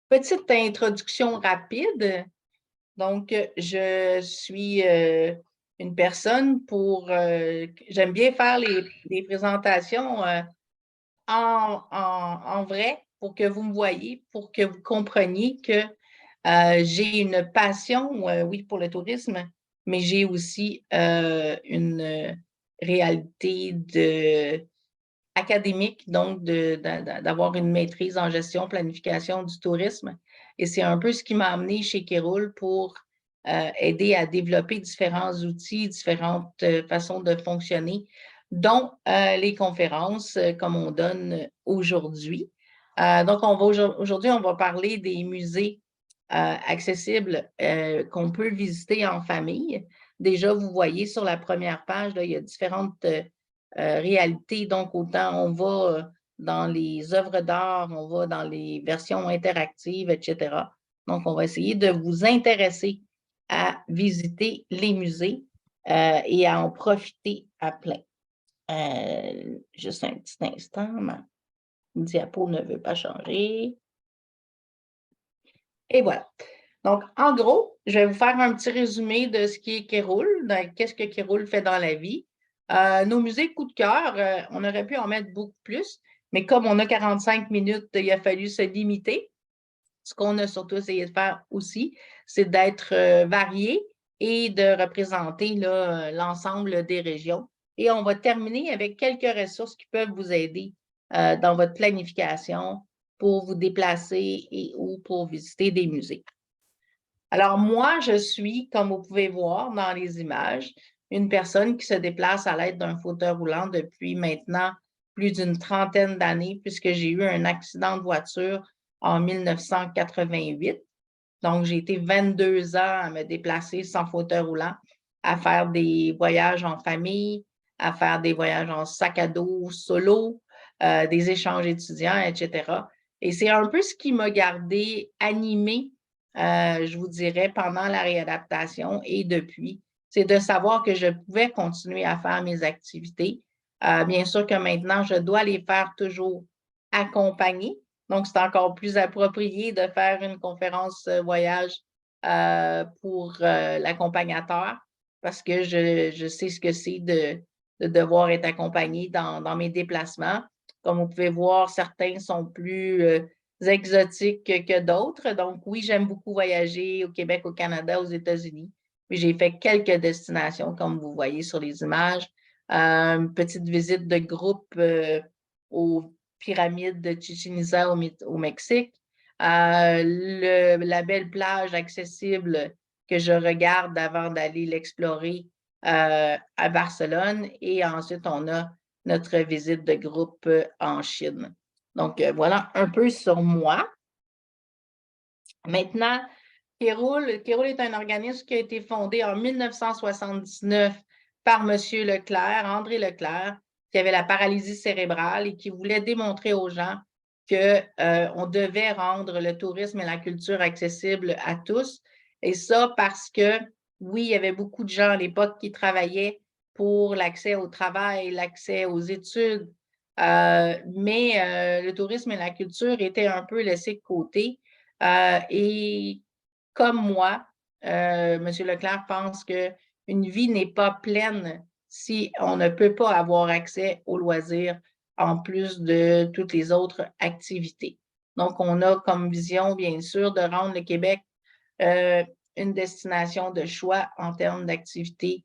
Petite introduction rapide. Donc, je suis une personne j'aime bien faire les présentations en vrai pour que vous me voyez, pour que vous compreniez que j'ai une passion, oui, pour le tourisme, mais j'ai aussi une réalité académique, donc d'avoir une maîtrise en gestion, planification du tourisme. Et c'est un peu ce qui m'a amené chez Kéroul pour aider à développer différents outils, différentes façons de fonctionner, dont les conférences comme on donne aujourd'hui. Donc, aujourd'hui, on va parler des musées accessibles qu'on peut visiter en famille. Déjà, vous voyez sur la première page, là, il y a différentes réalité. Donc, autant on va dans les œuvres d'art, on va dans les versions interactives, etc. Donc, on va essayer de vous intéresser à visiter les musées et à en profiter à plein. Juste un petit instant, ma diapo ne veut pas changer. Et voilà. Donc, en gros, je vais vous faire un petit résumé de ce qui est Kéroul, qu'est-ce que Kéroul fait dans la vie. Nos musées coup de cœur, on aurait pu en mettre beaucoup plus, mais comme on a 45 minutes, il a fallu se limiter. Ce qu'on a surtout essayé de faire aussi, c'est d'être varié et de représenter l'ensemble des régions. Et on va terminer avec quelques ressources qui peuvent vous aider dans votre planification pour vous déplacer ou pour visiter des musées. Alors, moi, je suis, comme vous pouvez voir dans les images, une personne qui se déplace à l'aide d'un fauteuil roulant depuis maintenant plus d'une trentaine d'années, puisque j'ai eu un accident de voiture en 1988. Donc, j'ai été 22 ans à me déplacer sans fauteuil roulant, à faire des voyages en famille, à faire des voyages en sac à dos solo, des échanges étudiants, etc. Et c'est un peu ce qui m'a gardé animée, je vous dirais, pendant la réadaptation et depuis. C'est de savoir que je pouvais continuer à faire mes activités. Bien sûr que maintenant, je dois les faire toujours accompagnées. Donc, c'est encore plus approprié de faire une conférence voyage pour l'accompagnateur parce que je sais ce que c'est de devoir être accompagné dans mes déplacements. Comme vous pouvez voir, certains sont plus exotiques que d'autres. Donc, oui, j'aime beaucoup voyager au Québec, au Canada, aux États-Unis. Puis j'ai fait quelques destinations, comme vous voyez sur les images. Une petite visite de groupe aux pyramides de Chichén Itzá au Mexique. La belle plage accessible que je regarde avant d'aller l'explorer à Barcelone. Et ensuite, on a notre visite de groupe en Chine. Donc, voilà un peu sur moi. Maintenant, Kéroul est un organisme qui a été fondé en 1979 par M. Leclerc, André Leclerc, qui avait la paralysie cérébrale et qui voulait démontrer aux gens qu'on devait rendre le tourisme et la culture accessibles à tous. Et ça parce que, oui, il y avait beaucoup de gens à l'époque qui travaillaient pour l'accès au travail, l'accès aux études, mais le tourisme et la culture étaient un peu laissés de côté. Et comme moi, M. Leclerc pense qu'une vie n'est pas pleine si on ne peut pas avoir accès aux loisirs en plus de toutes les autres activités. Donc, on a comme vision, bien sûr, de rendre le Québec euh, une destination de choix en termes d'activités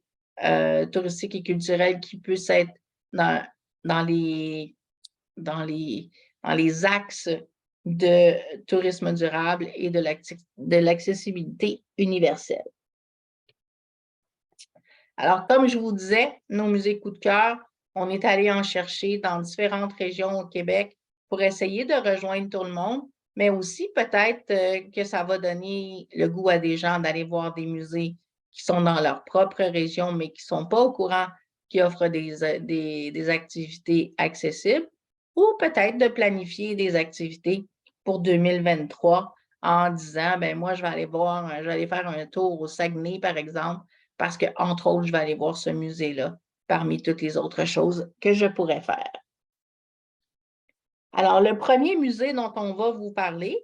touristiques et culturelles qui puissent être dans, dans les, dans les, dans les axes de tourisme durable et de l'accessibilité universelle. Alors, comme je vous disais, nos musées coup de cœur, on est allé en chercher dans différentes régions au Québec pour essayer de rejoindre tout le monde, mais aussi peut-être que ça va donner le goût à des gens d'aller voir des musées qui sont dans leur propre région, mais qui ne sont pas au courant qui offrent des activités accessibles, ou peut-être de planifier des activités pour 2023 en disant, ben moi, je vais aller faire un tour au Saguenay, par exemple, parce que, entre autres, je vais aller voir ce musée-là parmi toutes les autres choses que je pourrais faire. Alors, le premier musée dont on va vous parler,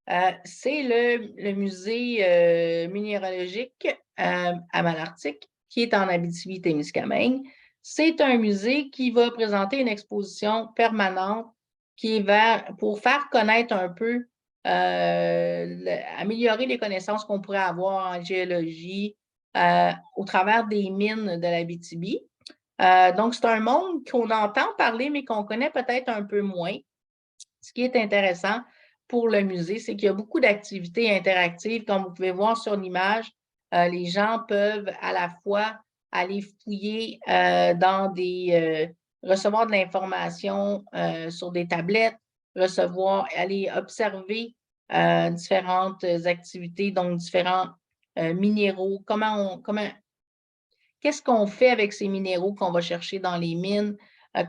C'est le musée minéralogique à Malartic, qui est en Abitibi-Témiscamingue. C'est un musée qui va présenter une exposition permanente qui va pour faire connaître un peu, améliorer les connaissances qu'on pourrait avoir en géologie au travers des mines de l'Abitibi. Donc, c'est un monde qu'on entend parler, mais qu'on connaît peut-être un peu moins. Ce qui est intéressant pour le musée, c'est qu'il y a beaucoup d'activités interactives. Comme vous pouvez voir sur l'image, les gens peuvent à la fois aller fouiller dans recevoir de l'information sur des tablettes, aller observer différentes activités, donc différents minéraux, qu'est-ce qu'on fait avec ces minéraux qu'on va chercher dans les mines,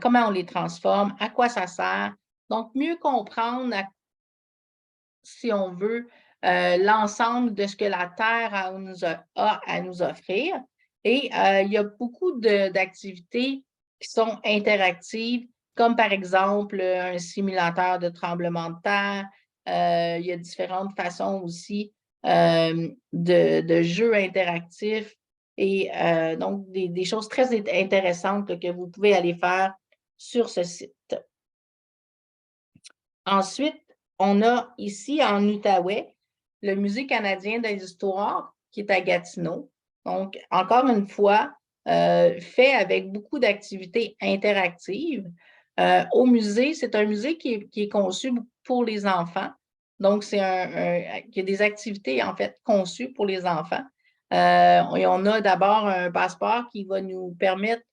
comment on les transforme, à quoi ça sert. Donc, mieux comprendre, si on veut, l'ensemble de ce que la Terre a à nous offrir. Et il y a beaucoup d'activités qui sont interactives, comme par exemple un simulateur de tremblement de terre. Il y a différentes façons aussi de jeux interactifs et donc des choses très intéressantes là, que vous pouvez aller faire sur ce site. Ensuite, on a ici en Outaouais le Musée canadien de l'histoire qui est à Gatineau. Donc, encore une fois, fait avec beaucoup d'activités interactives. Au musée, c'est un musée qui est conçu pour les enfants. Donc, il y a des activités en fait conçues pour les enfants. Et on a d'abord un passeport qui va nous permettre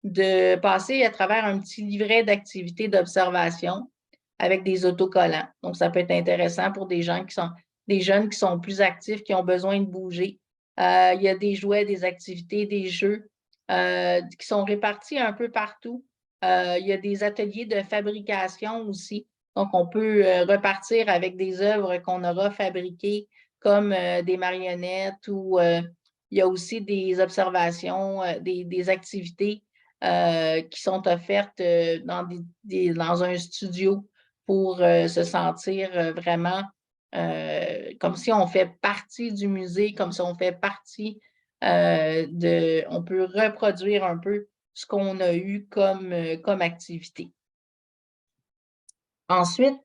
de passer à travers un petit livret d'activités d'observation avec des autocollants. Donc, ça peut être intéressant pour des jeunes qui sont plus actifs, qui ont besoin de bouger. Il y a des jouets, des activités, des jeux qui sont répartis un peu partout. Il y a des ateliers de fabrication aussi. Donc, on peut repartir avec des œuvres qu'on aura fabriquées comme des marionnettes ou il y a aussi des observations, des activités qui sont offertes dans un studio pour se sentir vraiment comme si on fait partie du musée, comme si on fait partie on peut reproduire un peu ce qu'on a eu comme activité. Ensuite,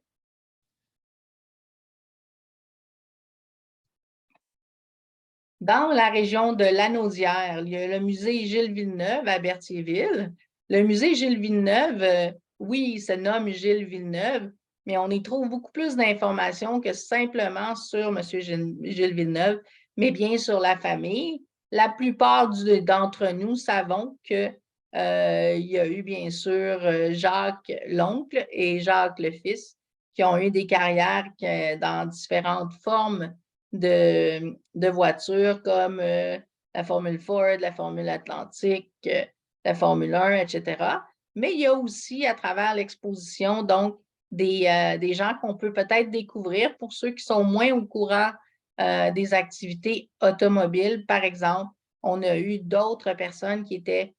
dans la région de Lanaudière, il y a le musée Gilles Villeneuve à Berthierville. Le musée Gilles Villeneuve, oui, il se nomme Gilles Villeneuve, mais on y trouve beaucoup plus d'informations que simplement sur M. Gilles Villeneuve, mais bien sur la famille. La plupart d'entre nous savons que il y a eu bien sûr Jacques l'oncle et Jacques le fils qui ont eu des carrières dans différentes formes de voitures comme la Formule Ford, la Formule Atlantique, la Formule 1, etc. Mais il y a aussi, à travers l'exposition, donc, des gens qu'on peut peut-être découvrir pour ceux qui sont moins au courant des activités automobiles. Par exemple, on a eu d'autres personnes qui étaient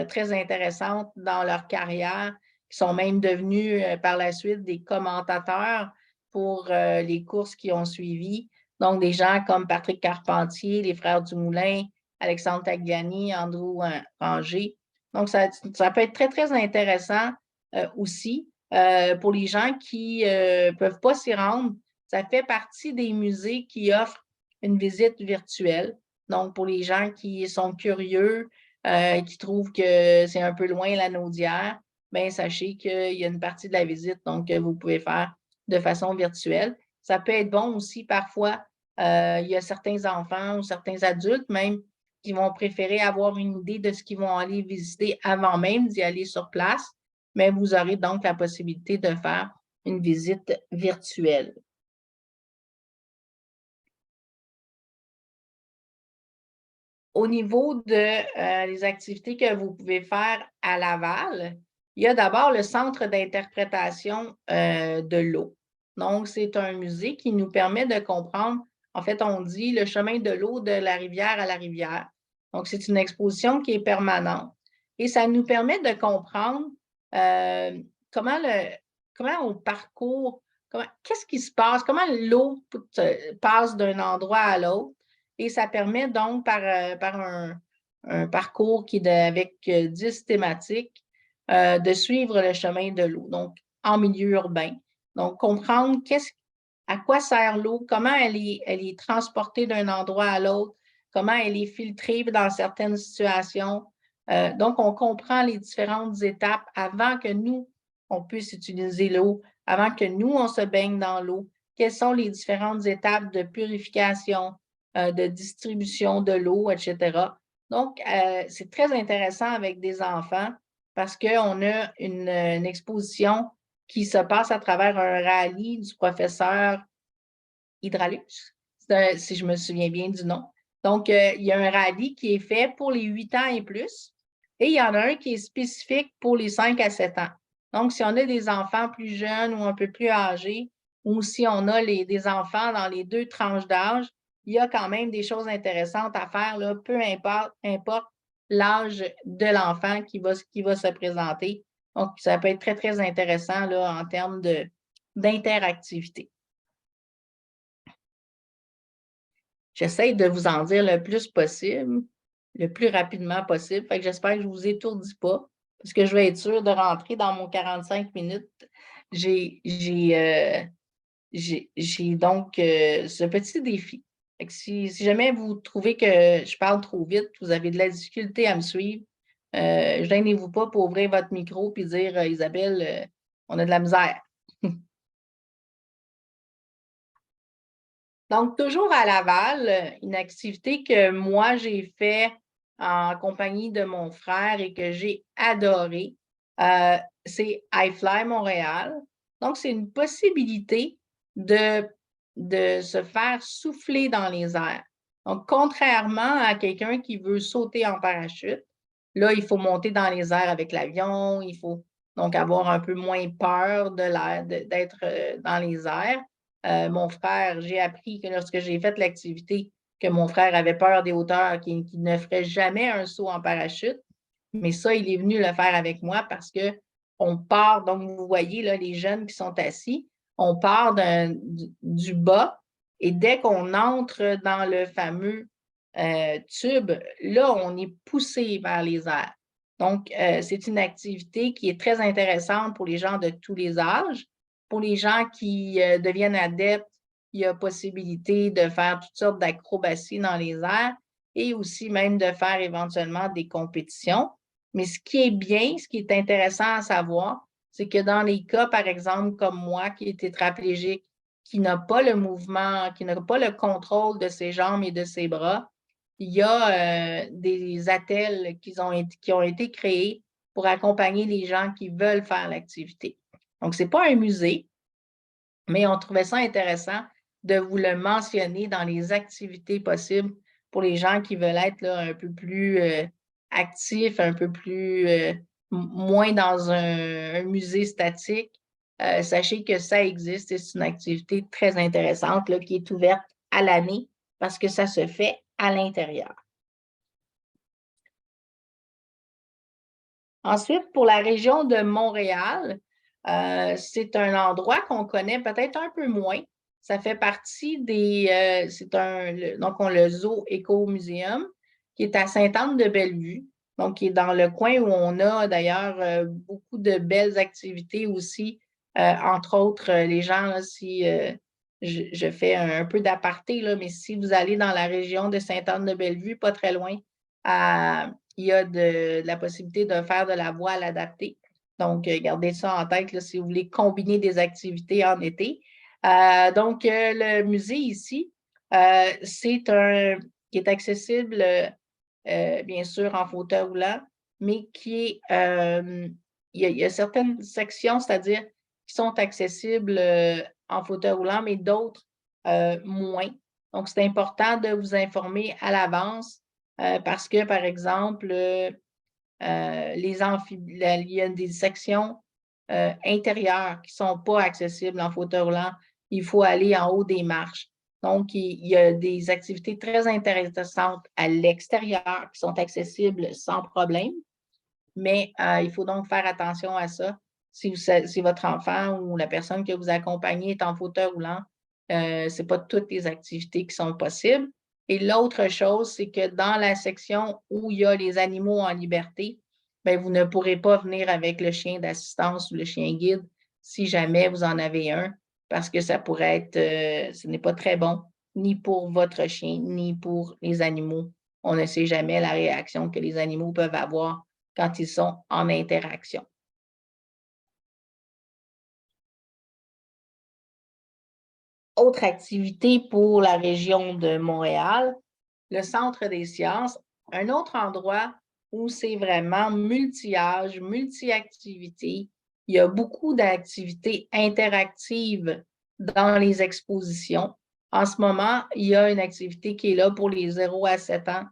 très intéressantes dans leur carrière, qui sont même devenus par la suite des commentateurs pour les courses qui ont suivi. Donc, des gens comme Patrick Carpentier, les frères Dumoulin, Alexandre Tagliani, Andrew Ranger. Donc, ça peut être très, très intéressant aussi pour les gens qui ne peuvent pas s'y rendre. Ça fait partie des musées qui offrent une visite virtuelle. Donc, pour les gens qui sont curieux, qui trouvent que c'est un peu loin la Naudière, bien, sachez qu'il y a une partie de la visite donc, que vous pouvez faire de façon virtuelle. Ça peut être bon aussi parfois. Il y a certains enfants ou certains adultes même qui vont préférer avoir une idée de ce qu'ils vont aller visiter avant même d'y aller sur place, mais vous aurez donc la possibilité de faire une visite virtuelle. Au niveau des activités que vous pouvez faire à Laval, il y a d'abord le Centre d'interprétation de l'eau. Donc, c'est un musée qui nous permet de comprendre, en fait, on dit le chemin de l'eau de la rivière à la rivière. Donc, c'est une exposition qui est permanente et ça nous permet de comprendre euh, comment, comment on parcourt qu'est-ce qui se passe? Comment l'eau passe d'un endroit à l'autre? Et ça permet donc, par un parcours qui est avec 10 thématiques, de suivre le chemin de l'eau, donc en milieu urbain. Donc, comprendre à quoi sert l'eau, comment elle est transportée d'un endroit à l'autre, comment elle est filtrée dans certaines situations. Donc, on comprend les différentes étapes avant que nous, on puisse utiliser l'eau, avant que nous, on se baigne dans l'eau. Quelles sont les différentes étapes de purification, de distribution de l'eau, etc. Donc, c'est très intéressant avec des enfants parce qu'on a une exposition qui se passe à travers un rallye du professeur Hydralux, si je me souviens bien du nom. Donc, il y a un rallye qui est fait pour les 8 ans et plus, et il y en a un qui est spécifique pour les 5 à 7 ans. Donc, si on a des enfants plus jeunes ou un peu plus âgés, ou si on a des enfants dans les deux tranches d'âge, il y a quand même des choses intéressantes à faire, là, peu importe l'âge de l'enfant qui va se présenter. Donc, ça peut être très, très intéressant là, en termes d'interactivité. J'essaie de vous en dire le plus possible, le plus rapidement possible. Fait que j'espère que je ne vous étourdis pas, parce que je vais être sûre de rentrer dans mon 45 minutes. J'ai donc ce petit défi. Fait que si jamais vous trouvez que je parle trop vite, vous avez de la difficulté à me suivre, gênez-vous pas pour ouvrir votre micro et dire Isabelle, on a de la misère. Donc, toujours à Laval, une activité que moi, j'ai fait en compagnie de mon frère et que j'ai adoré, c'est iFly Montréal. Donc, c'est une possibilité de, de se faire souffler dans les airs. Donc, contrairement à quelqu'un qui veut sauter en parachute, là, il faut monter dans les airs avec l'avion, il faut donc avoir un peu moins peur de l'air, d'être dans les airs. Mon frère, j'ai appris que lorsque j'ai fait l'activité, que mon frère avait peur des hauteurs, qu'il ne ferait jamais un saut en parachute. Mais ça, il est venu le faire avec moi parce que on part, donc vous voyez là, les jeunes qui sont assis, on part du bas et dès qu'on entre dans le fameux tube, là, on est poussé vers les airs. Donc, c'est une activité qui est très intéressante pour les gens de tous les âges. Pour les gens qui deviennent adeptes, il y a possibilité de faire toutes sortes d'acrobaties dans les airs et aussi même de faire éventuellement des compétitions. Mais ce qui est bien, ce qui est intéressant à savoir, c'est que dans les cas, par exemple, comme moi qui est tétraplégique, qui n'a pas le mouvement, qui n'a pas le contrôle de ses jambes et de ses bras, il y a des attelles qui ont été créés pour accompagner les gens qui veulent faire l'activité. Donc, ce n'est pas un musée, mais on trouvait ça intéressant de vous le mentionner dans les activités possibles pour les gens qui veulent être là, un peu plus actifs, un peu plus moins dans un musée statique. Sachez que ça existe et c'est une activité très intéressante là, qui est ouverte à l'année parce que ça se fait à l'intérieur. Ensuite, pour la région de Montréal, c'est un endroit qu'on connaît peut-être un peu moins. Ça fait partie donc on le Zoo Eco Museum, qui est à Sainte-Anne-de-Bellevue, donc qui est dans le coin où on a d'ailleurs beaucoup de belles activités aussi, entre autres les gens, là, si je fais un peu d'aparté, là, mais si vous allez dans la région de Sainte-Anne-de-Bellevue, pas très loin, il y a de la possibilité de faire de la voile adaptée. Donc, gardez ça en tête là, si vous voulez combiner des activités en été. Donc, le musée ici, c'est un qui est accessible, bien sûr, en fauteuil roulant, mais il y a certaines sections, c'est-à-dire qui sont accessibles en fauteuil roulant, mais d'autres moins. Donc, c'est important de vous informer à l'avance parce que, par exemple, il y a des sections intérieures qui ne sont pas accessibles en fauteuil roulant. Il faut aller en haut des marches. Donc, il y a des activités très intéressantes à l'extérieur qui sont accessibles sans problème, mais il faut donc faire attention à ça si votre enfant ou la personne que vous accompagnez est en fauteuil roulant, ce n'est pas toutes les activités qui sont possibles. Et l'autre chose, c'est que dans la section où il y a les animaux en liberté, bien, vous ne pourrez pas venir avec le chien d'assistance ou le chien guide si jamais vous en avez un, parce que ça pourrait être, ce n'est pas très bon, ni pour votre chien, ni pour les animaux. On ne sait jamais la réaction que les animaux peuvent avoir quand ils sont en interaction. Autre activité pour la région de Montréal, le Centre des sciences, un autre endroit où c'est vraiment multi-âge, multi-activités. Il y a beaucoup d'activités interactives dans les expositions. En ce moment, il y a une activité qui est là pour les 0 à 7 ans.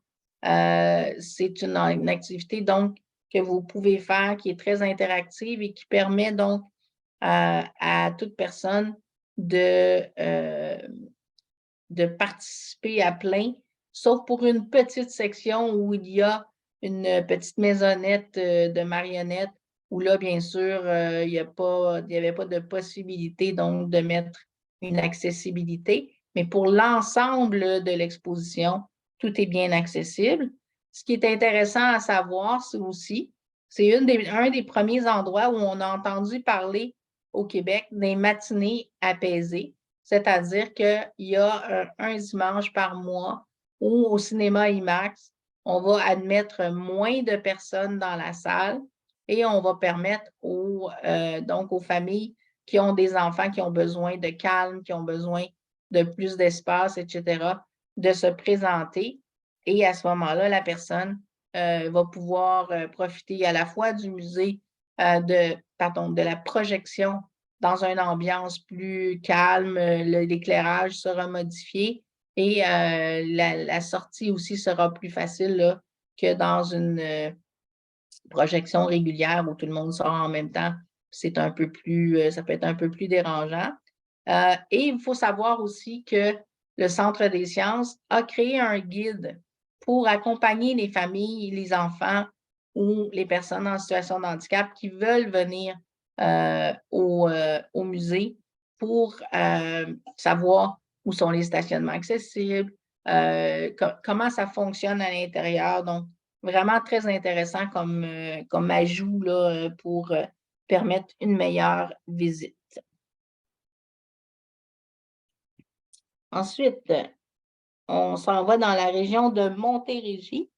C'est une activité donc que vous pouvez faire qui est très interactive et qui permet donc à toute personne de participer à plein, sauf pour une petite section où il y a une petite maisonnette de marionnettes, où là, bien sûr, il n'y avait pas de possibilité donc de mettre une accessibilité. Mais pour l'ensemble de l'exposition, tout est bien accessible. Ce qui est intéressant à savoir, c'est aussi, c'est un des premiers endroits où on a entendu parler au Québec des matinées apaisées. C'est-à-dire qu'il y a un dimanche par mois où au cinéma IMAX, on va admettre moins de personnes dans la salle et on va permettre donc aux familles qui ont des enfants qui ont besoin de calme, qui ont besoin de plus d'espace, etc., de se présenter. Et à ce moment-là, la personne va pouvoir profiter à la fois du musée, de la projection dans une ambiance plus calme, l'éclairage sera modifié et la sortie aussi sera plus facile là, que dans une projection régulière où tout le monde sort en même temps. C'est un peu plus, ça peut être un peu plus dérangeant. Et il faut savoir aussi que le Centre des sciences a créé un guide pour accompagner les familles, les enfants ou les personnes en situation de handicap qui veulent venir au musée pour savoir où sont les stationnements accessibles, comment ça fonctionne à l'intérieur. Donc, vraiment très intéressant comme ajout là, pour permettre une meilleure visite. Ensuite, on s'en va dans la région de Montérégie.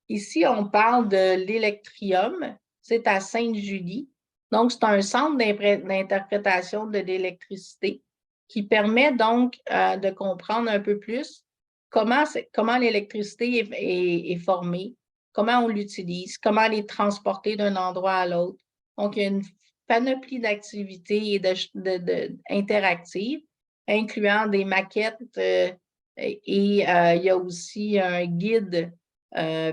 Ici, on parle de l'Électrium. C'est à Sainte-Julie. Donc, c'est un centre d'interprétation de l'électricité qui permet donc de comprendre un peu plus comment l'électricité est formée, comment on l'utilise, comment elle est transportée d'un endroit à l'autre. Donc, il y a une panoplie d'activités et interactives, incluant des maquettes et il y a aussi un guide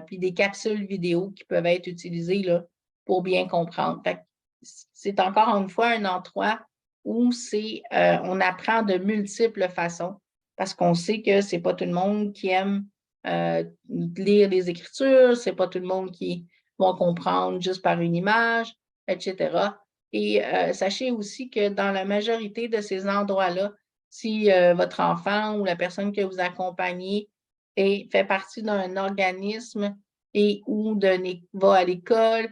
puis des capsules vidéo qui peuvent être utilisées là, pour bien comprendre. C'est encore une fois un endroit où on apprend de multiples façons parce qu'on sait que c'est pas tout le monde qui aime lire les écritures, c'est pas tout le monde qui va comprendre juste par une image, etc. Et sachez aussi que dans la majorité de ces endroits-là, si votre enfant ou la personne que vous accompagnez et fait partie d'un organisme et ou va à l'école,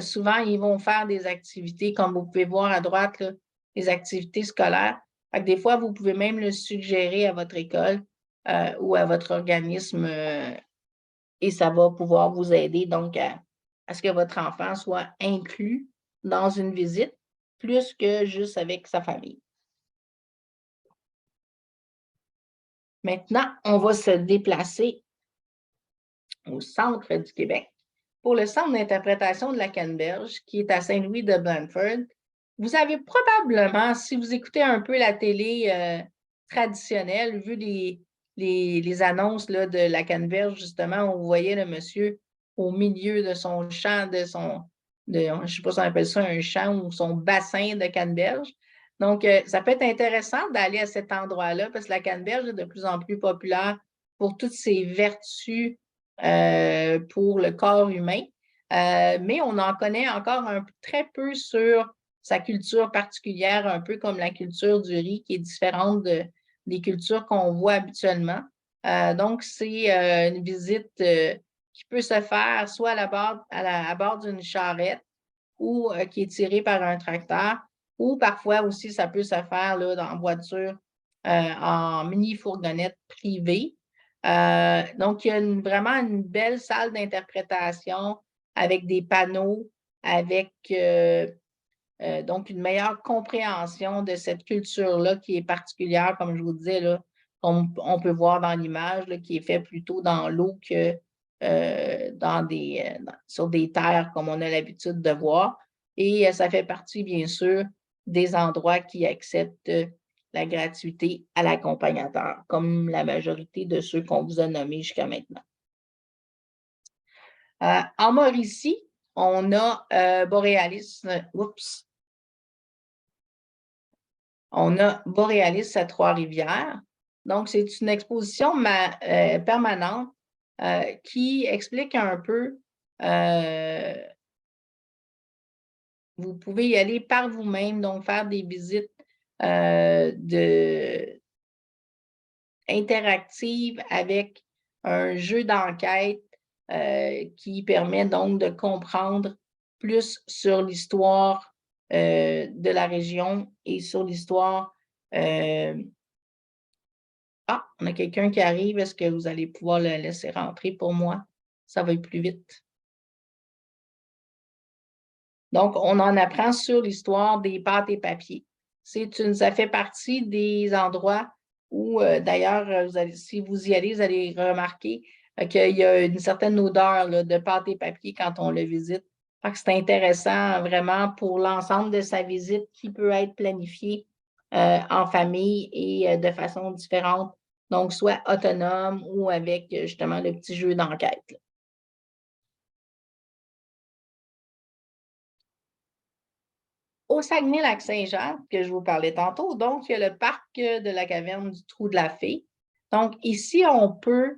souvent, ils vont faire des activités, comme vous pouvez voir à droite, là, des activités scolaires. Fait que des fois, vous pouvez même le suggérer à votre école ou à votre organisme et ça va pouvoir vous aider donc à ce que votre enfant soit inclus dans une visite plus que juste avec sa famille. Maintenant, on va se déplacer au centre du Québec pour le Centre d'interprétation de la Canneberge, qui est à Saint-Louis de Blanford. Vous avez probablement, si vous écoutez un peu la télé traditionnelle, vu les annonces là, de la Canneberge, justement, où vous voyez le monsieur au milieu de son champ, je ne sais pas si on appelle ça un champ ou son bassin de canneberge. Donc, ça peut être intéressant d'aller à cet endroit-là parce que la canneberge est de plus en plus populaire pour toutes ses vertus pour le corps humain. Mais on en connaît encore très peu sur sa culture particulière, un peu comme la culture du riz qui est différente des cultures qu'on voit habituellement. Donc, c'est une visite qui peut se faire soit à bord d'une charrette ou qui est tirée par un tracteur, ou parfois aussi, ça peut se faire là, en voiture, en mini-fourgonnette privée. Donc, il y a vraiment une belle salle d'interprétation avec des panneaux, avec donc une meilleure compréhension de cette culture-là qui est particulière, comme je vous disais, là, on peut voir dans l'image, là, qui est fait plutôt dans l'eau que sur des terres comme on a l'habitude de voir. Et ça fait partie, bien sûr, des endroits qui acceptent la gratuité à l'accompagnateur, comme la majorité de ceux qu'on vous a nommés jusqu'à maintenant. En Mauricie, on a Borealis. Oups. On a Borealis à Trois-Rivières. Donc, c'est une exposition permanente qui explique un peu. Vous pouvez y aller par vous-même, donc faire des visites interactives avec un jeu d'enquête qui permet donc de comprendre plus sur l'histoire de la région et sur l'histoire. Ah, on a quelqu'un qui arrive. Est-ce que vous allez pouvoir le laisser rentrer pour moi? Ça va être plus vite. Donc, on en apprend sur l'histoire des pâtes et papiers. Ça fait partie des endroits où, d'ailleurs, si vous y allez, vous allez remarquer qu'il y a une certaine odeur là, de pâte et papier quand on le visite. C'est intéressant vraiment pour l'ensemble de sa visite qui peut être planifiée en famille et de façon différente. Donc, soit autonome ou avec justement le petit jeu d'enquête. Au Saguenay-Lac-Saint-Jean, que je vous parlais tantôt, donc, il y a le parc de la caverne du Trou de la Fée. Donc, ici, on peut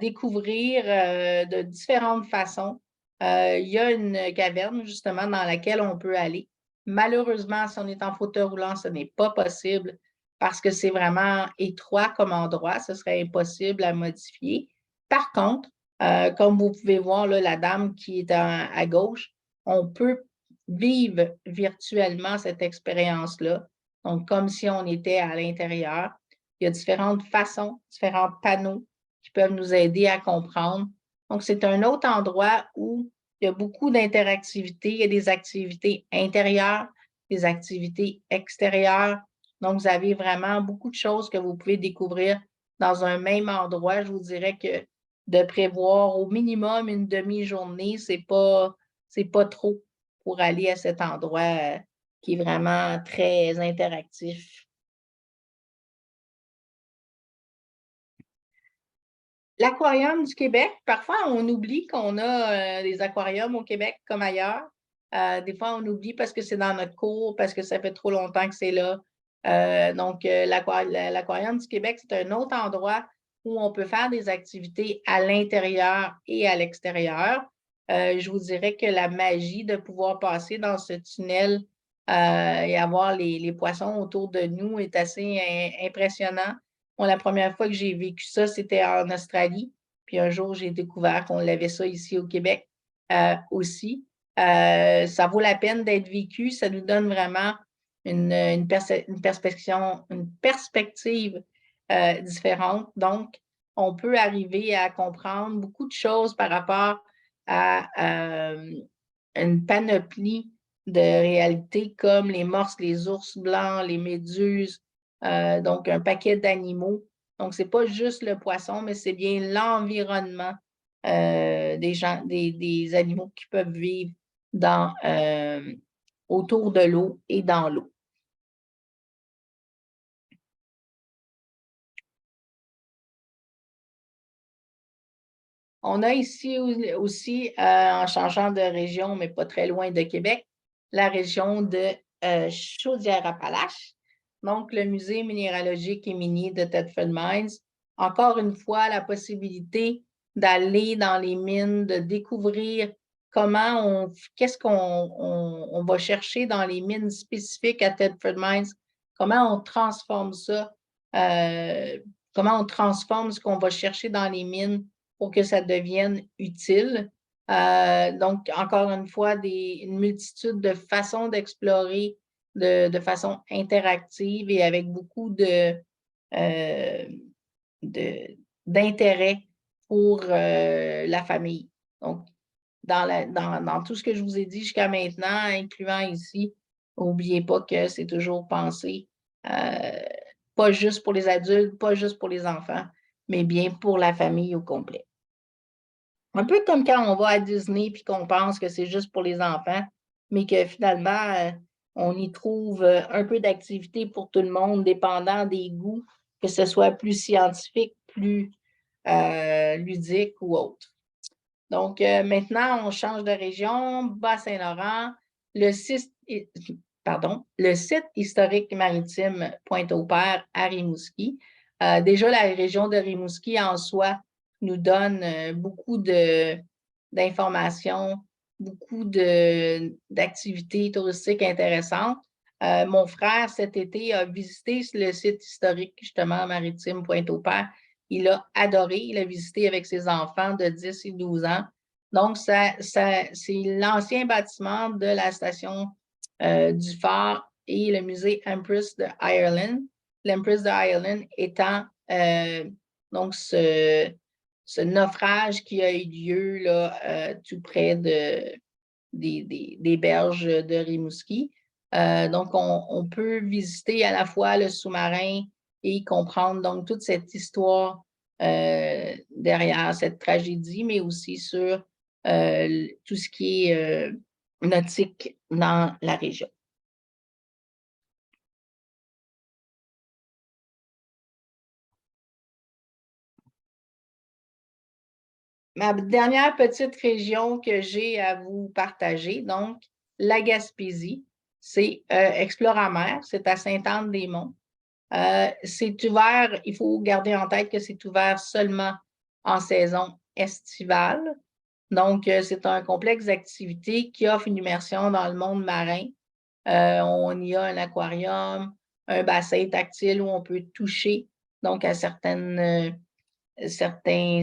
découvrir de différentes façons. Il y a une caverne, justement, dans laquelle on peut aller. Malheureusement, si on est en fauteuil roulant, ce n'est pas possible parce que c'est vraiment étroit comme endroit. Ce serait impossible à modifier. Par contre, comme vous pouvez voir, là, la dame qui est à gauche, on peut vivre virtuellement cette expérience-là. Donc, comme si on était à l'intérieur. Il y a différentes façons, différents panneaux qui peuvent nous aider à comprendre. Donc, c'est un autre endroit où il y a beaucoup d'interactivités. Il y a des activités intérieures, des activités extérieures. Donc, vous avez vraiment beaucoup de choses que vous pouvez découvrir dans un même endroit. Je vous dirais que de prévoir au minimum une demi-journée, c'est pas trop pour aller à cet endroit qui est vraiment très interactif. L'aquarium du Québec, parfois on oublie qu'on a des aquariums au Québec comme ailleurs. Des fois, on oublie parce que c'est dans notre cours, parce que ça fait trop longtemps que c'est là. Donc, l'aquarium du Québec, c'est un autre endroit où on peut faire des activités à l'intérieur et à l'extérieur. Je vous dirais que la magie de pouvoir passer dans ce tunnel et avoir les poissons autour de nous est assez impressionnant. Moi, la première fois que j'ai vécu ça, c'était en Australie. Puis un jour, j'ai découvert qu'on avait ça ici au Québec aussi. Ça vaut la peine d'être vécu. Ça nous donne vraiment une perspective différente. Donc, on peut arriver à comprendre beaucoup de choses par rapport à une panoplie de réalités comme les morses, les ours blancs, les méduses, donc un paquet d'animaux. Donc, ce n'est pas juste le poisson, mais c'est bien l'environnement des animaux qui peuvent vivre autour de l'eau et dans l'eau. On a ici aussi, en changeant de région, mais pas très loin de Québec, la région de Chaudière-Appalaches, donc le musée minéralogique et minier de Thetford Mines. Encore une fois, la possibilité d'aller dans les mines, de découvrir qu'est-ce qu'on va chercher dans les mines spécifiques à Thetford Mines, comment on transforme ça, comment on transforme ce qu'on va chercher dans les mines pour que ça devienne utile. Donc, encore une fois, une multitude de façons d'explorer de façon interactive et avec beaucoup d'intérêt pour la famille. Donc, dans tout ce que je vous ai dit jusqu'à maintenant, incluant ici, n'oubliez pas que c'est toujours pensé pas juste pour les adultes, pas juste pour les enfants, mais bien pour la famille au complet. Un peu comme quand on va à Disney puis qu'on pense que c'est juste pour les enfants, mais que finalement, on y trouve un peu d'activité pour tout le monde, dépendant des goûts, que ce soit plus scientifique, plus ludique ou autre. Donc, maintenant, on change de région, Bas-Saint-Laurent, le site historique maritime Pointe-au-Père à Rimouski. Déjà, la région de Rimouski en soi nous donne beaucoup d'informations, beaucoup d'activités touristiques intéressantes. Mon frère, cet été, a visité le site historique, justement, maritime Pointe-au-Père. Il a adoré, il a visité avec ses enfants de 10 et 12 ans. Donc, c'est l'ancien bâtiment de la station du phare et le musée Empress de Ireland. L'Empress de Ireland étant donc ce naufrage qui a eu lieu là, tout près des berges de Rimouski. Donc, on peut visiter à la fois le sous-marin et comprendre donc toute cette histoire derrière cette tragédie, mais aussi sur tout ce qui est nautique dans la région. Ma dernière petite région que j'ai à vous partager, donc la Gaspésie, c'est Exploramer, c'est à Sainte-Anne-des-Monts. C'est ouvert, il faut garder en tête que c'est ouvert seulement en saison estivale. Donc, c'est un complexe d'activités qui offre une immersion dans le monde marin. On y a un aquarium, un bassin tactile où on peut toucher donc à certains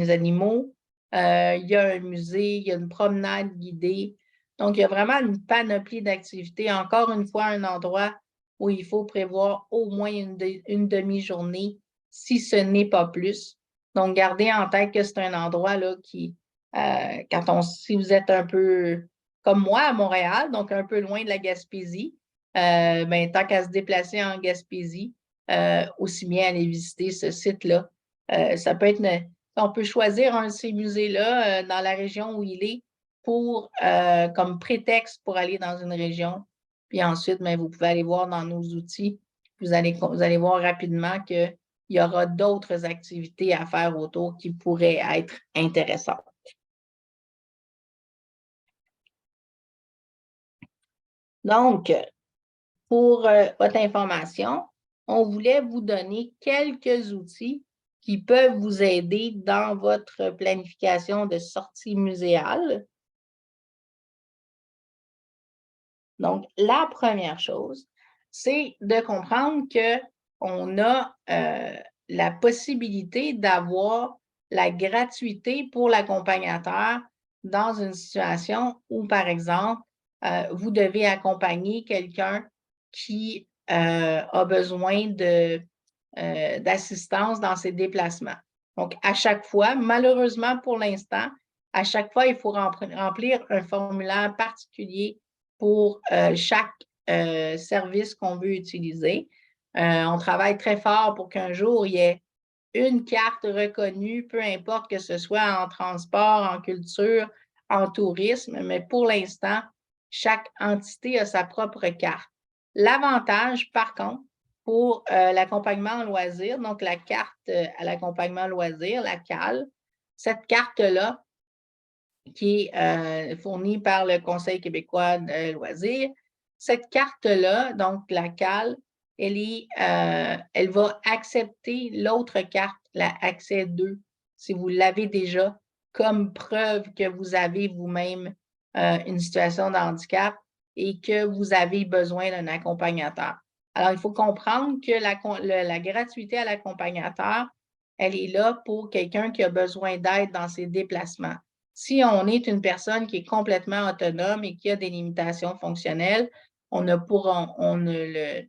animaux. Il y a un musée, il y a une promenade guidée. Donc, il y a vraiment une panoplie d'activités. Encore une fois, un endroit où il faut prévoir au moins une demi-journée, si ce n'est pas plus. Donc, gardez en tête que c'est un endroit là, qui, si vous êtes un peu comme moi à Montréal, donc un peu loin de la Gaspésie, ben, tant qu'à se déplacer en Gaspésie, aussi bien aller visiter ce site-là. Ça peut être on peut choisir un de ces musées-là dans la région où il est comme prétexte pour aller dans une région. Puis ensuite, bien, vous pouvez aller voir dans nos outils. Vous allez voir rapidement qu'il y aura d'autres activités à faire autour qui pourraient être intéressantes. Donc, pour votre information, on voulait vous donner quelques outils qui peuvent vous aider dans votre planification de sortie muséale. Donc, la première chose, c'est de comprendre qu'on a la possibilité d'avoir la gratuité pour l'accompagnateur dans une situation où, par exemple, vous devez accompagner quelqu'un qui a besoin d'assistance dans ses déplacements. Donc, à chaque fois, malheureusement pour l'instant, à chaque fois, il faut remplir un formulaire particulier pour chaque service qu'on veut utiliser. On travaille très fort pour qu'un jour, il y ait une carte reconnue, peu importe que ce soit en transport, en culture, en tourisme, mais pour l'instant, chaque entité a sa propre carte. L'avantage, par contre, pour l'accompagnement en loisir, donc la carte à l'accompagnement loisir, la CAL, cette carte-là, qui est fournie par le Conseil québécois de loisirs, cette carte-là, donc la CAL, elle va accepter l'autre carte, la Accès 2, si vous l'avez déjà, comme preuve que vous avez vous-même une situation de handicap et que vous avez besoin d'un accompagnateur. Alors, il faut comprendre que la gratuité à l'accompagnateur, elle est là pour quelqu'un qui a besoin d'aide dans ses déplacements. Si on est une personne qui est complètement autonome et qui a des limitations fonctionnelles, le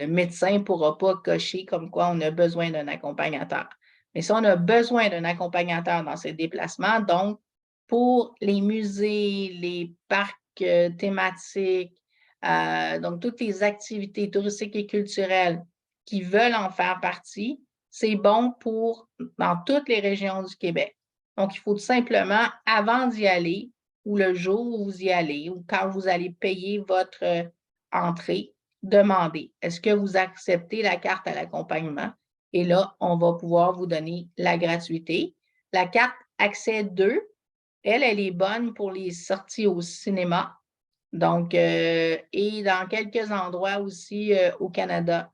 médecin ne pourra pas cocher comme quoi on a besoin d'un accompagnateur. Mais si on a besoin d'un accompagnateur dans ses déplacements, donc pour les musées, les parcs thématiques, donc toutes les activités touristiques et culturelles qui veulent en faire partie, c'est bon pour dans toutes les régions du Québec. Donc, il faut tout simplement, avant d'y aller, ou le jour où vous y allez, ou quand vous allez payer votre entrée, demander, est-ce que vous acceptez la carte à l'accompagnement? Et là, on va pouvoir vous donner la gratuité. La carte Accès 2, elle est bonne pour les sorties au cinéma. Donc, et dans quelques endroits aussi au Canada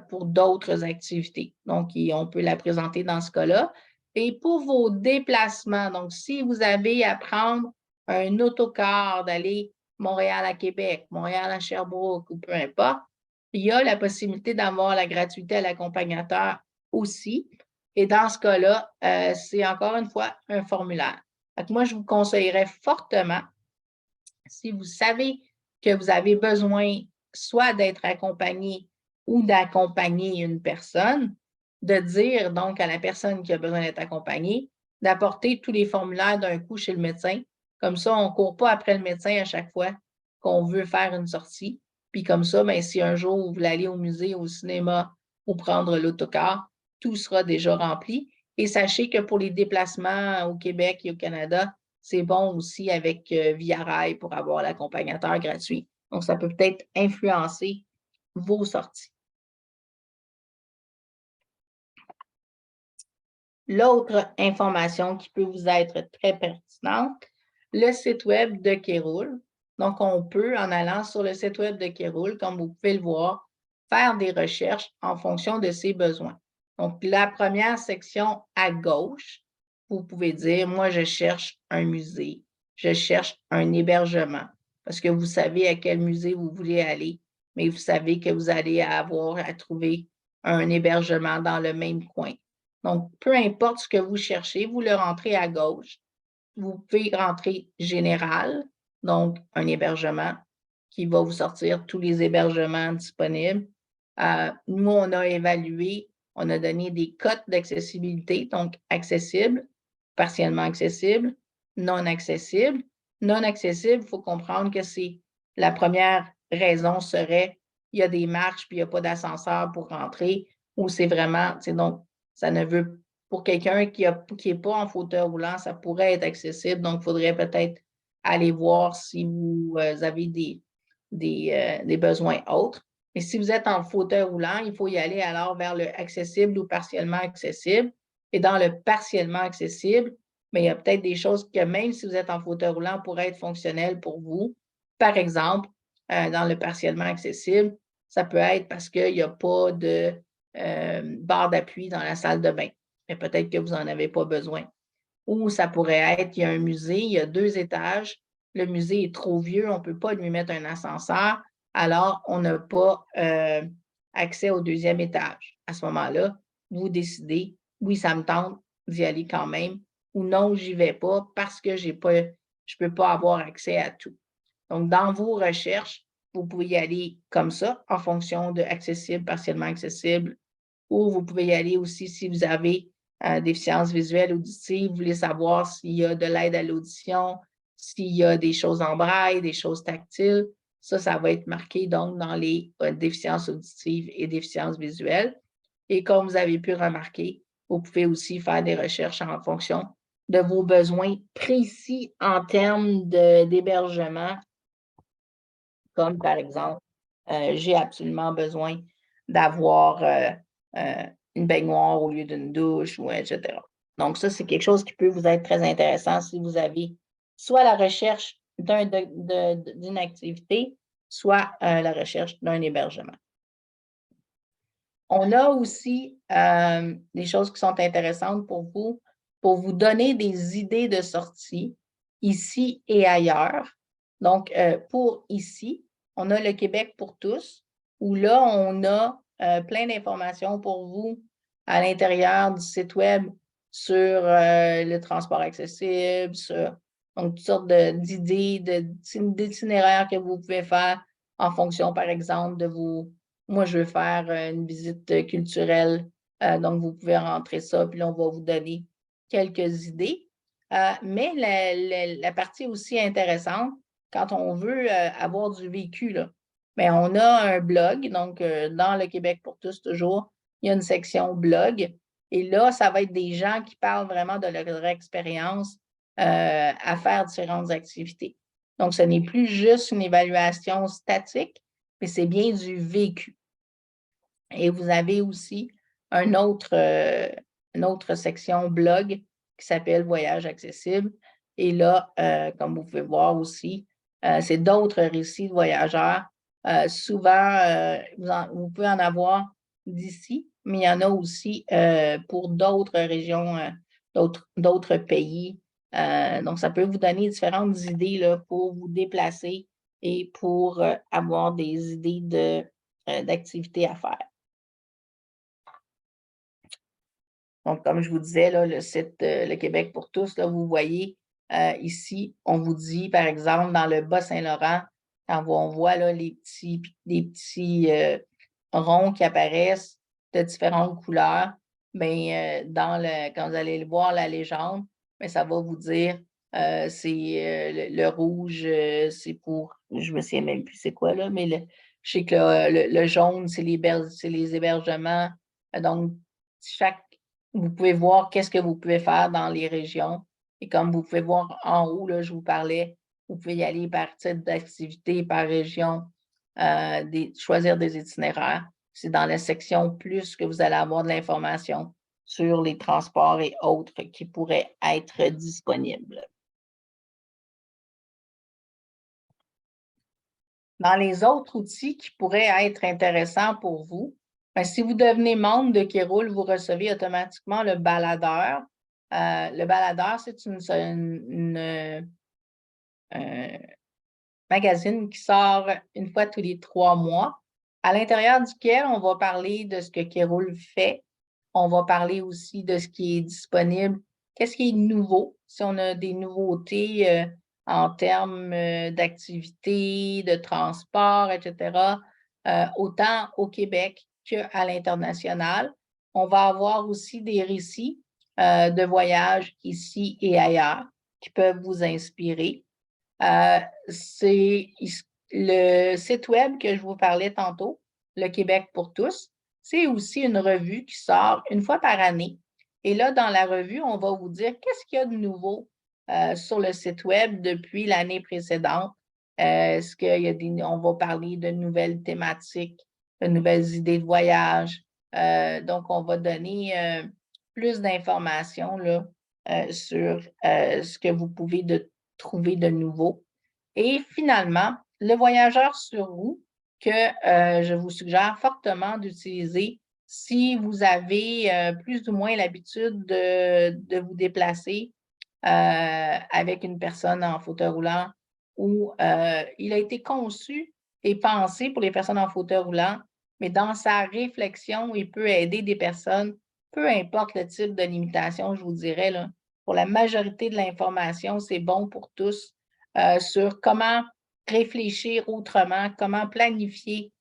pour d'autres activités. Donc, on peut la présenter dans ce cas-là. Et pour vos déplacements, donc si vous avez à prendre un autocar d'aller Montréal à Québec, Montréal à Sherbrooke ou peu importe, il y a la possibilité d'avoir la gratuité à l'accompagnateur aussi. Et dans ce cas-là, c'est encore une fois un formulaire. Donc, moi, je vous conseillerais fortement, si vous savez que vous avez besoin soit d'être accompagné ou d'accompagner une personne, de dire donc à la personne qui a besoin d'être accompagnée d'apporter tous les formulaires d'un coup chez le médecin. Comme ça, on ne court pas après le médecin à chaque fois qu'on veut faire une sortie. Puis comme ça, bien, si un jour vous voulez aller au musée, au cinéma ou prendre l'autocar, tout sera déjà rempli. Et sachez que pour les déplacements au Québec et au Canada, c'est bon aussi avec Via Rail pour avoir l'accompagnateur gratuit. Donc, ça peut peut-être influencer vos sorties. L'autre information qui peut vous être très pertinente, le site web de Kéroul. Donc, on peut, en allant sur le site web de Kéroul, comme vous pouvez le voir, faire des recherches en fonction de ses besoins. Donc, la première section à gauche, vous pouvez dire, moi, je cherche un musée, je cherche un hébergement, parce que vous savez à quel musée vous voulez aller, mais vous savez que vous allez avoir à trouver un hébergement dans le même coin. Donc, peu importe ce que vous cherchez, vous le rentrez à gauche. Vous pouvez rentrer général, donc un hébergement qui va vous sortir tous les hébergements disponibles. Nous, on a évalué, on a donné des cotes d'accessibilité, donc accessible, partiellement accessible, non accessible. Non accessible, il faut comprendre que c'est la première raison serait il y a des marches puis il n'y a pas d'ascenseur pour rentrer ou c'est vraiment, donc ça ne veut pour quelqu'un qui n'est pas en fauteuil roulant, ça pourrait être accessible. Donc, il faudrait peut-être aller voir si vous avez des besoins autres. Mais si vous êtes en fauteuil roulant, il faut y aller alors vers le accessible ou partiellement accessible. Et dans le partiellement accessible, mais il y a peut-être des choses que même si vous êtes en fauteuil roulant pourraient être fonctionnelles pour vous. Par exemple, dans le partiellement accessible, ça peut être parce qu'il n'y a pas de barre d'appui dans la salle de bain. Mais peut-être que vous n'en avez pas besoin. Ou ça pourrait être, il y a un musée, il y a 2 étages, le musée est trop vieux, on ne peut pas lui mettre un ascenseur, alors on n'a pas accès au 2e étage. À ce moment-là, vous décidez, oui, ça me tente d'y aller quand même, ou non, j'y vais pas parce que je ne peux pas avoir accès à tout. Donc, dans vos recherches, vous pouvez y aller comme ça, en fonction de accessible, partiellement accessible, ou vous pouvez y aller aussi si vous avez déficience visuelle, auditive, vous voulez savoir s'il y a de l'aide à l'audition, s'il y a des choses en braille, des choses tactiles. Ça va être marqué donc dans les déficiences auditives et déficiences visuelles. Et comme vous avez pu remarquer, vous pouvez aussi faire des recherches en fonction de vos besoins précis en termes d'hébergement, comme par exemple, j'ai absolument besoin d'avoir une baignoire au lieu d'une douche, ou etc. Donc, ça, c'est quelque chose qui peut vous être très intéressant si vous avez soit la recherche d'une activité, soit la recherche d'un hébergement. On a aussi des choses qui sont intéressantes pour vous donner des idées de sortie. ici et ailleurs. Donc, pour ici, on a le Québec pour tous, où là, on a plein d'informations pour vous à l'intérieur du site web sur le transport accessible, sur donc, toutes sortes d'idées, d'itinéraires que vous pouvez faire en fonction, par exemple, de vous. Moi, je veux faire une visite culturelle, donc vous pouvez rentrer ça, puis là, on va vous donner quelques idées. Mais la partie aussi intéressante, quand on veut avoir du vécu, là, bien, on a un blog, donc dans le Québec pour tous, toujours, il y a une section blog. Et là, ça va être des gens qui parlent vraiment de leur expérience à faire différentes activités. Donc, ce n'est plus juste une évaluation statique, mais c'est bien du vécu. Et vous avez aussi une autre section blog qui s'appelle Voyage accessible. Et là, comme vous pouvez voir aussi, c'est d'autres récits de voyageurs. Souvent, vous pouvez en avoir d'ici, mais il y en a aussi pour d'autres régions, d'autres pays. Donc, ça peut vous donner différentes idées là, pour vous déplacer et pour avoir des idées d'activités à faire. Donc, comme je vous disais, là, le site Le Québec pour tous, là, vous voyez ici, on vous dit, par exemple, dans le Bas-Saint-Laurent, quand on voit là, les petits ronds qui apparaissent de différentes couleurs, bien, quand vous allez voir la légende, bien, ça va vous dire c'est le rouge, c'est pour, je me souviens même plus c'est quoi, là, mais je sais que le jaune, c'est les hébergements. Donc, chaque vous pouvez voir qu'est-ce que vous pouvez faire dans les régions. Et comme vous pouvez voir en haut, là, je vous parlais, vous pouvez y aller par type d'activité, par région, choisir des itinéraires. C'est dans la section plus que vous allez avoir de l'information sur les transports et autres qui pourraient être disponibles. Dans les autres outils qui pourraient être intéressants pour vous, bien, si vous devenez membre de Kéroul, vous recevez automatiquement le baladeur. Le baladeur, c'est un magazine qui sort une fois tous les 3 mois, à l'intérieur duquel on va parler de ce que Kéroul fait. On va parler aussi de ce qui est disponible, qu'est-ce qui est nouveau, si on a des nouveautés en termes d'activité, de transport, etc., autant au Québec qu'à l'international. On va avoir aussi des récits de voyages ici et ailleurs qui peuvent vous inspirer. C'est le site web que je vous parlais tantôt, Le Québec pour tous. C'est aussi une revue qui sort une fois par année. Et là, dans la revue, on va vous dire qu'est-ce qu'il y a de nouveau sur le site web depuis l'année précédente. Est-ce qu'il y a on va parler de nouvelles thématiques, de nouvelles idées de voyage. Donc, on va donner plus d'informations là, sur ce que vous pouvez trouver de nouveau. Et finalement, le voyageur sur roue que je vous suggère fortement d'utiliser si vous avez plus ou moins l'habitude de vous déplacer avec une personne en fauteuil roulant où il a été conçu et pensé pour les personnes en fauteuil roulant, mais dans sa réflexion, il peut aider des personnes, peu importe le type de limitation, je vous dirais, là, pour la majorité de l'information, c'est bon pour tous sur comment réfléchir autrement, comment planifier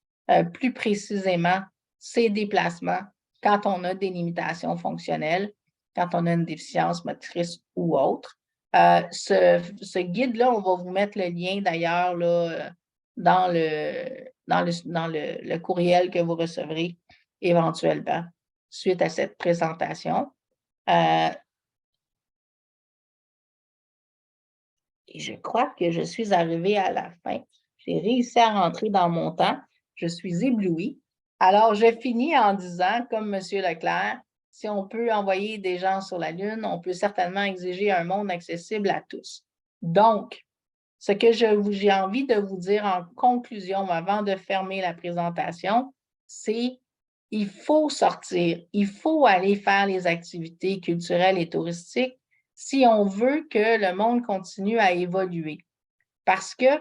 plus précisément ses déplacements quand on a des limitations fonctionnelles, quand on a une déficience motrice ou autre. Ce guide-là, on va vous mettre le lien d'ailleurs là, dans le courriel que vous recevrez éventuellement suite à cette présentation. Et je crois que je suis arrivée à la fin. J'ai réussi à rentrer dans mon temps. Je suis éblouie. Alors, je finis en disant, comme M. Leclerc, si on peut envoyer des gens sur la Lune, on peut certainement exiger un monde accessible à tous. Donc, ce que j'ai envie de vous dire en conclusion avant de fermer la présentation, c'est il faut sortir, il faut aller faire les activités culturelles et touristiques, si on veut que le monde continue à évoluer. Parce que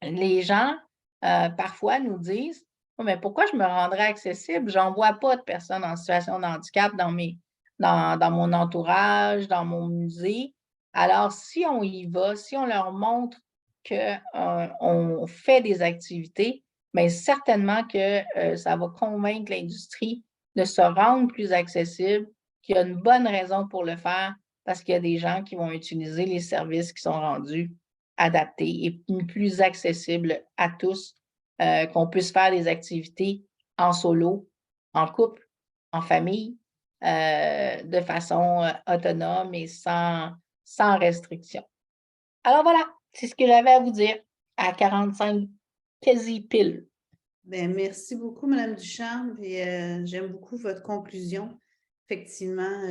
les gens, parfois nous disent: «Oh, mais pourquoi je me rendrais accessible? J'en vois pas de personnes en situation de handicap dans mon entourage, dans mon musée». Alors si on y va, si on leur montre que, on fait des activités, bien certainement que, ça va convaincre l'industrie de se rendre plus accessible, qu'il y a une bonne raison pour le faire, parce qu'il y a des gens qui vont utiliser les services qui sont rendus adaptés et plus accessibles à tous, qu'on puisse faire des activités en solo, en couple, en famille, de façon, autonome et sans restriction. Alors voilà, c'est ce que j'avais à vous dire à 45 quasi pile. Ben, merci beaucoup, Madame Ducharme, et j'aime beaucoup votre conclusion. Effectivement,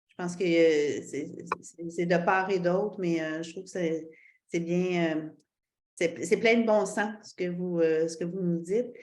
je pense que c'est de part et d'autre, mais je trouve que c'est bien, c'est plein de bon sens ce que vous nous dites.